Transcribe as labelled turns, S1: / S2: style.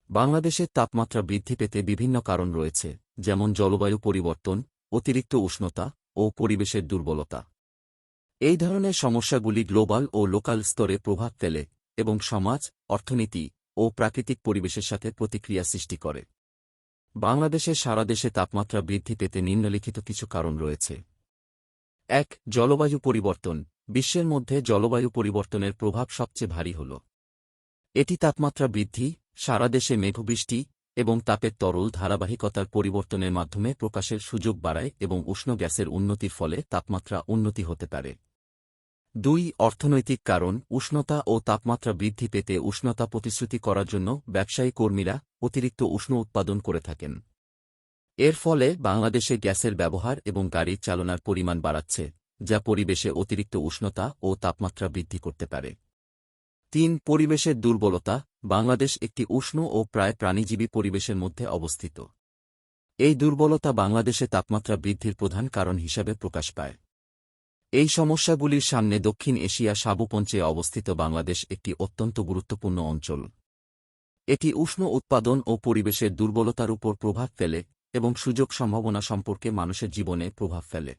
S1: বাংলাদেশের তাপমাত্রা বৃদ্ধি পেতে বিভিন্ন কারণ রয়েছে, যেমন জলবায়ু পরিবর্তন, অতিরিক্ত উষ্ণতা ও পরিবেশের দুর্বলতা। এই ধরনের সমস্যাগুলি গ্লোবাল ও লোকাল স্তরে প্রভাব ফেলে এবং সমাজ, অর্থনীতি ও প্রাকৃতিক পরিবেশের সাথে প্রতিক্রিয়া সৃষ্টি করে। বাংলাদেশের সারা দেশে তাপমাত্রা বৃদ্ধি পেতে নিম্নলিখিত কিছু কারণ রয়েছে। ১. জলবায়ু পরিবর্তন। বিশ্বের মধ্যে জলবায়ু পরিবর্তনের প্রভাব সবচেয়ে ভারী হল। এটি তাপমাত্রা বৃদ্ধি, সারা দেশে মেঘবৃষ্টি এবং তাপের তরল ধারাবাহিকতার পরিবর্তনের মাধ্যমে প্রকাশের সুযোগ বাড়ায় এবং উষ্ণ গ্যাসের উন্নতির ফলে তাপমাত্রা উন্নতি হতে পারে। ২. অর্থনৈতিক কারণ। উষ্ণতা ও তাপমাত্রা বৃদ্ধি পেতে উষ্ণতা প্রতিশ্রুতি করার জন্য ব্যবসায়ী কর্মীরা অতিরিক্ত উষ্ণ উৎপাদন করে থাকেন। এর ফলে বাংলাদেশে গ্যাসের ব্যবহার এবং গাড়ির চালনার পরিমাণ বাড়াচ্ছে, যা পরিবেশে অতিরিক্ত উষ্ণতা ও তাপমাত্রা বৃদ্ধি করতে পারে। ৩. পরিবেশের দুর্বলতা। বাংলাদেশ একটি উষ্ণ ও প্রায় প্রাণীজীবী পরিবেশের মধ্যে অবস্থিত। এই দুর্বলতা বাংলাদেশে তাপমাত্রা বৃদ্ধির প্রধান কারণ হিসাবে প্রকাশ পায়। এই সমস্যাগুলির সামনে দক্ষিণ এশিয়া সাবুপঞ্চে অবস্থিত বাংলাদেশ একটি অত্যন্ত গুরুত্বপূর্ণ অঞ্চল। এটি উষ্ণ উৎপাদন ও পরিবেশের দুর্বলতার উপর প্রভাব ফেলে এবং সুযোগ সম্ভাবনা সম্পর্কে মানুষের জীবনে প্রভাব ফেলে।